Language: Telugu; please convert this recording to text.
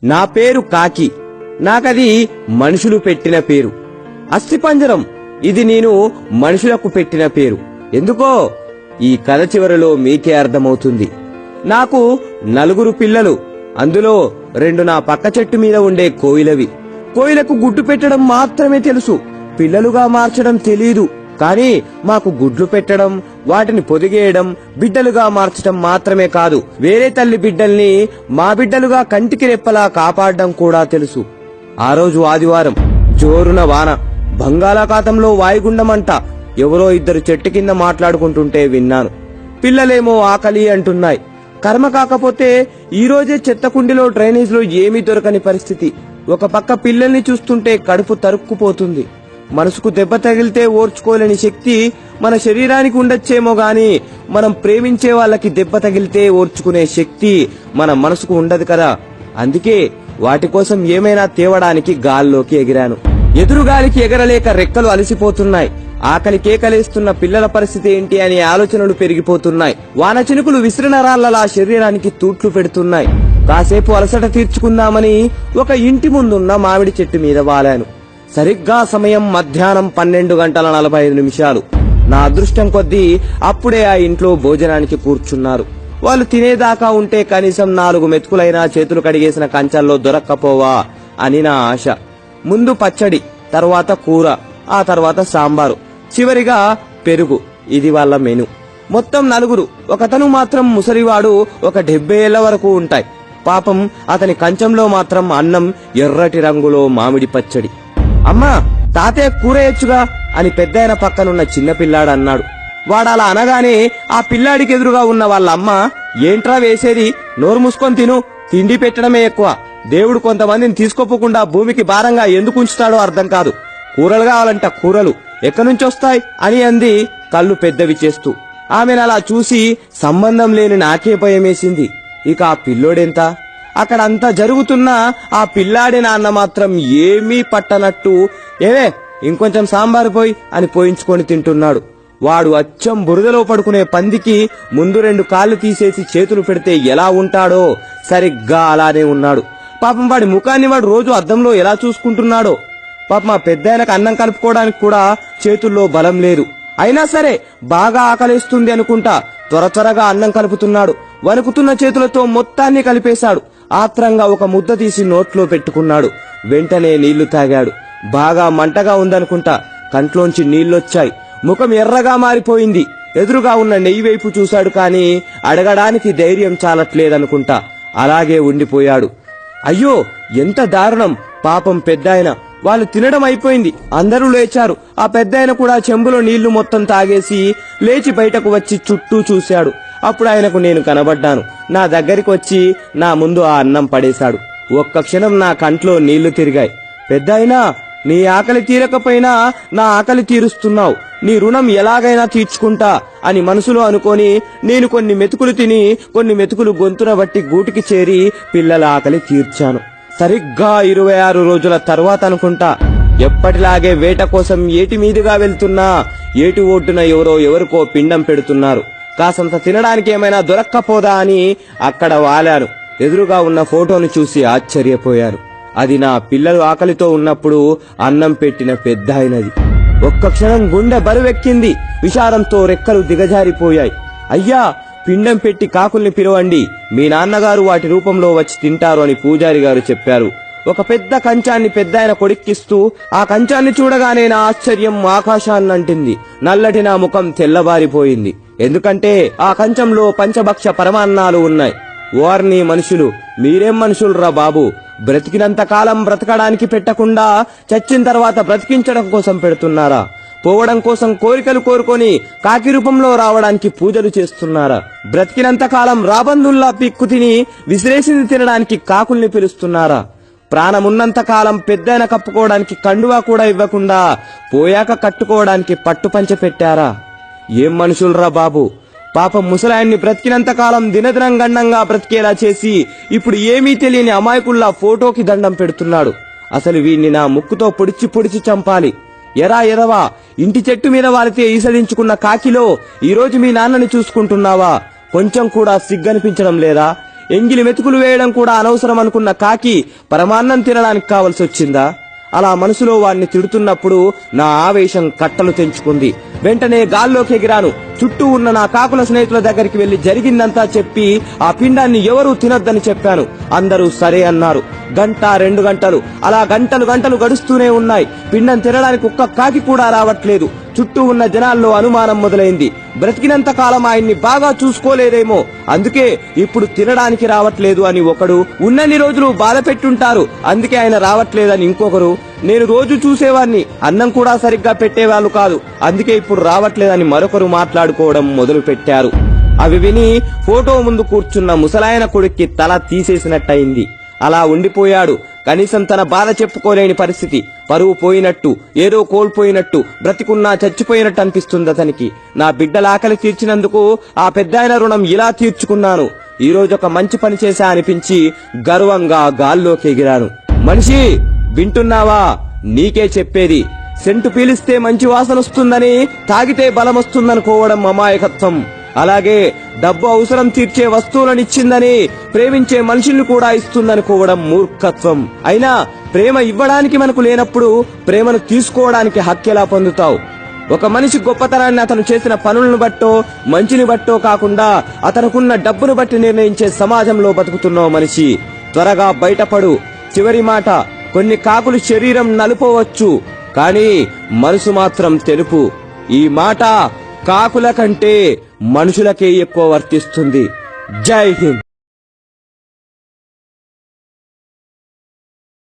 నా పేరు కాకి. నాకది మనుషులు పెట్టిన పేరు. అస్థిపంజరం ఇది నేను మనుషులకు పెట్టిన పేరు. ఎందుకో ఈ కథ చివరిలో మీకే అర్థమవుతుంది. నాకు 4 పిల్లలు. అందులో 2 నా పక్క చెట్టు మీద ఉండే కోయిలవి. కోయిలకు గుడ్డు పెట్టడం మాత్రమే తెలుసు, పిల్లలుగా మార్చడం తెలీదు. కానీ మాకు గుడ్లు పెట్టడం, వాటిని పొదిగేయడం, బిడ్డలుగా మార్చడం మాత్రమే కాదు, వేరే తల్లి బిడ్డల్ని మా బిడ్డలుగా కంటికి రెప్పలా కాపాడడం కూడా తెలుసు. ఆ రోజు ఆదివారం, జోరున వాన, బంగాళాఖాతంలో వాయుగుండమంట. ఎవరో 2 చెట్టు కింద మాట్లాడుకుంటుంటే విన్నాను. పిల్లలేమో ఆకలి అంటున్నాయి. కర్మ కాకపోతే ఈ రోజే చెత్తకుండిలో డ్రైనేజ్లో ఏమీ దొరకని పరిస్థితి. ఒక పక్క పిల్లల్ని చూస్తుంటే కడుపు తరుక్కుపోతుంది. మనసుకు దెబ్బ తగిలితే ఓర్చుకోలేని శక్తి మన శరీరానికి ఉండొచ్చేమో గాని మనం ప్రేమించే వాళ్ళకి దెబ్బ తగిలితే ఓర్చుకునే శక్తి మన మనసుకు ఉండదు కదా. అందుకే వాటి కోసం ఏమైనా తేవడానికి గాల్లోకి ఎగిరాను. ఎదురుగాలికి ఎగరలేక రెక్కలు అలసిపోతున్నాయి. ఆకలి కేకలేస్తున్న పిల్లల పరిస్థితి ఏంటి అనే ఆలోచనలు పెరిగిపోతున్నాయి. వాన చినుకులు విసిరిన రాళ్లలా శరీరానికి తూట్లు పెడుతున్నాయి. కాసేపు అలసట తీర్చుకుందామని ఒక ఇంటి ముందున్న మామిడి చెట్టు మీద వాలాను. సరిగ్గా సమయం మధ్యాహ్నం 12:45. నా అదృష్టం కొద్దీ అప్పుడే ఆ ఇంట్లో భోజనానికి కూర్చున్నారు. వాళ్ళు తినేదాకా ఉంటే కనీసం 4 మెతుకులైనా చేతులు కడిగేసిన కంచాల్లో దొరక్కపోవా అని నా ఆశ. ముందు పచ్చడి, తర్వాత కూర, ఆ తర్వాత సాంబారు, చివరిగా పెరుగు. ఇది వాళ్ళ మెను. మొత్తం 4. ఒకతను మాత్రం ముసలివాడు, ఒక 70 ఏళ్ల వరకు ఉంటాయి. పాపం అతని కంచంలో మాత్రం అన్నం, ఎర్రటి రంగులో మామిడి పచ్చడి. అమ్మా, తాతయ్య కూరేయచ్చుగా అని పెద్దాయన పక్కనున్న చిన్నపిల్లాడు అన్నాడు. వాడలా అనగానే ఆ పిల్లాడికి ఎదురుగా ఉన్న వాళ్ళ అమ్మ, ఏంట్రా వేసేది, నోరు మూసుకొని తిను, తిండి పెట్టడమే ఎక్కువ. దేవుడు కొంతమందిని తీసుకోపోకుండా భూమికి భారంగా ఎందుకు ఉంచుతాడో అర్థం కాదు. కూరలు కావాలంట, కూరలు ఎక్కడ్నుంచొస్తాయి అని అంది కళ్ళు పెద్దవి చేస్తూ. ఆమెనలా చూసి సంబంధం లేని నాకే భయమేసింది. ఇక ఆ పిల్లోడెంత? అక్కడంతా జరుగుతున్నా ఆ పిల్లాడి నాన్న మాత్రం ఏమీ పట్టనట్టు, ఏవే ఇంకొంచెం సాంబారు పోయి అని పోయించుకొని తింటున్నాడు. వాడు అచ్చం బురదలో పడుకునే పందికి ముందు 2 కాళ్ళు తీసేసి చేతులు పెడితే ఎలా ఉంటాడో సరిగ్గా అలానే ఉన్నాడు. పాపం వాడి ముఖాన్ని వాడు రోజు అద్దంలో ఎలా చూసుకుంటున్నాడో. పాపం మా పెద్దాయనకు అన్నం కలుపుకోవడానికి కూడా చేతుల్లో బలం లేదు. అయినా సరే బాగా ఆకలేస్తుంది అనుకుంటా త్వరగా అన్నం కలుపుతున్నాడు. వణుకుతున్న చేతులతో మొత్తాన్ని కలిపేశాడు. ఆత్రంగా ఒక ముద్ద తీసి నోట్లో పెట్టుకున్నాడు. వెంటనే నీళ్లు తాగాడు. బాగా మంటగా ఉందనుకుంటా కంట్లోంచి నీళ్లొచ్చాయి. ముఖం ఎర్రగా మారిపోయింది. ఎదురుగా ఉన్న నెయ్యి వైపు చూశాడు, కానీ అడగడానికి ధైర్యం చాలట్లేదనుకుంటా అలాగే ఉండిపోయాడు. అయ్యో, ఎంత దారుణం! పాపం పెద్దాయన. వాళ్ళు తినడం అయిపోయింది. అందరూ లేచారు. ఆ పెద్దాయన కూడా చెంబులో నీళ్లు మొత్తం తాగేసి లేచి బయటకు వచ్చి చుట్టూ చూశాడు. అప్పుడు ఆయనకు నేను కనబడ్డాను. నా దగ్గరికి వచ్చి నా ముందు ఆ అన్నం పడేశాడు. ఒక్క క్షణం నా కంట్లో నీళ్లు తిరిగాయి. పెద్దాయనా, నీ ఆకలి తీరకపోయినా నా ఆకలి తీరుస్తున్నావు. నీ రుణం ఎలాగైనా తీర్చుకుంటా అని మనసులో అనుకొని నేను కొన్ని మెతుకులు తిని కొన్ని మెతుకులు గొంతున బట్టి గూటికి చేరి పిల్లల ఆకలి తీర్చాను. సరిగ్గా 26 రోజుల తర్వాత అనుకుంటా, ఎప్పటిలాగే వేట కోసం ఏటి మీదుగా వెళ్తున్నా ఏటి ఒడ్డున ఎవరికో పిండం పెడుతున్నారు. కాసంత తినడానికి ఏమైనా దొరక్కపోదా అని అక్కడ వాలాను. ఎదురుగా ఉన్న ఫోటోను చూసి ఆశ్చర్యపోయాను. అది నా పిల్లలు ఆకలితో ఉన్నప్పుడు అన్నం పెట్టిన పెద్దాయనది. ఒక్క క్షణం గుండె బరువెక్కింది. విచారంతో రెక్కలు దిగజారిపోయాయి. అయ్యా, పిండం పెట్టి కాకుల్ని పిలవండి, మీ నాన్నగారు వాటి రూపంలో వచ్చి తింటారు అని పూజారి గారు చెప్పారు. ఒక పెద్ద కంచాన్ని పెద్దాయన కొడిక్కిస్తూ, ఆ కంచాన్ని చూడగానే నా ఆశ్చర్యం ఆకాశాన్నంటింది. నల్లటి నా ముఖం తెల్లబారిపోయింది. ఎందుకంటే ఆ కంచంలో పంచభక్ష పరమాన్నాలు ఉన్నాయి. ఓర్ని మనుషులు, మీరేం మనుషులురా బాబు! బ్రతికినంత కాలం బ్రతకడానికి పెట్టకుండా చచ్చిన తర్వాత బ్రతికించడం కోసం పెడుతున్నారా? పోవడం కోసం కోరికలు కోరుకొని కాకి రూపంలో రావడానికి పూజలు చేస్తున్నారా? బ్రతికినంత కాలం రాబందుల్లా పిక్కు తిని విసిరేసింది తినడానికి కాకుల్ని పిలుస్తున్నారా? ప్రాణమున్నంత కాలం పెద్దైన కప్పుకోవడానికి కండువా కూడా ఇవ్వకుండా పోయాక కట్టుకోవడానికి పట్టుపంచె పెట్టారా? ఏం మనుషులరా బాబు! పాపం ముసలాయన్ని బ్రతికినంత కాలం దినదినం గండంగా బ్రతికేలా చేసి ఇప్పుడు ఏమీ తెలియని అమాయకుల్లా ఫోటోకి దండం పెడుతున్నాడు. అసలు వీణ్ణి నా ముక్కుతో పొడిచి చంపాలి. ఎరా ఎదవా, ఇంటి చెట్టు మీద వాలితే ఈసడించుకున్న కాకిలో ఈరోజు మీ నాన్నని చూసుకుంటున్నావా? కొంచెం కూడా సిగ్గనిపించడం లేదా? ఎంగిలి మెతుకులు వేయడం కూడా అనవసరం అనుకున్న కాకి పరమాన్నం తినడానికి కావలసి వచ్చిందా? అలా మనసులో వాణ్ణి తిడుతున్నప్పుడు నా ఆవేశం కట్టలు తెంచుకుంది. వెంటనే గాల్లోకి ఎగిరాను. చుట్టూ ఉన్న నా కాకుల స్నేహితుల దగ్గరికి వెళ్లి జరిగిందంతా చెప్పి ఆ పిండాన్ని ఎవరూ తినొద్దని చెప్పాను. అందరూ సరే అన్నారు. గంట 2 గంటలు అలా గంటలు గడుస్తూనే ఉన్నాయి. పిండం తినడానికి ఒక్క కాకి కూడా రావట్లేదు. చుట్టూ ఉన్న జనాల్లో అనుమానం మొదలైంది. బ్రతికినంత కాలం ఆయన్ని బాగా చూసుకోలేదేమో, అందుకే ఇప్పుడు తినడానికి రావట్లేదు అని ఒకడు, ఉన్నన్ని రోజులు బాధ పెట్టుంటారు అందుకే ఆయన రావట్లేదని ఇంకొకరు, నేను రోజు చూసేవాణ్ణి అన్నం కూడా సరిగ్గా పెట్టేవాళ్ళు కాదు అందుకే ఇప్పుడు రావట్లేదని మరొకరు మాట్లాడుకోవడం మొదలు పెట్టారు. అవి విని ఫోటో ముందు కూర్చున్న ముసలాయన కొడుక్కి తల తీసేసినట్టయింది. అలా ఉండిపోయాడు. కనీసం తన బాధ చెప్పుకోలేని పరిస్థితి. పరువు పోయినట్టు, ఏదో కోల్పోయినట్టు, బ్రతికున్నా చచ్చిపోయినట్టు అనిపిస్తుంది అతనికి. నా బిడ్డల ఆకలి తీర్చినందుకు ఆ పెద్దాయన రుణం ఇలా తీర్చుకున్నాను. ఈ రోజు ఒక మంచి పని చేశా అనిపించి గర్వంగా గాల్లోకి ఎగిరాను. మనిషి వింటున్నావా? నీకే చెప్పేది. సెంటు పీలిస్తే మంచి వాసన వస్తుందని, తాగితే బలం వస్తుందనుకోవడం అమాయకత్వం. అలాగే డబ్బు అవసరం తీర్చే వస్తువులనిచ్చిందని ప్రేమించే మనుషుల్ని కూడా ఇస్తుందనుకోవడం మూర్ఖత్వం. అయినా ప్రేమ ఇవ్వడానికి మనకు లేనప్పుడు ప్రేమను తీసుకోవడానికి హక్కెలా పొందుతావు? ఒక మనిషి గొప్పతనాన్ని అతను చేసిన పనులను బట్టో మంచిని బట్టో కాకుండా అతనుకున్న డబ్బును బట్టి నిర్ణయించే సమాజంలో బతుకుతున్నావు మనిషి. త్వరగా బయటపడు. చివరి మాట, కొన్ని కాకులు శరీరం నలుపవచ్చు కానీ మనసు మాత్రం తెలుపు. ఈ మాట కాకుల కంటే మనుషులకే ఎక్కువ వర్తిస్తుంది. జై హింద్.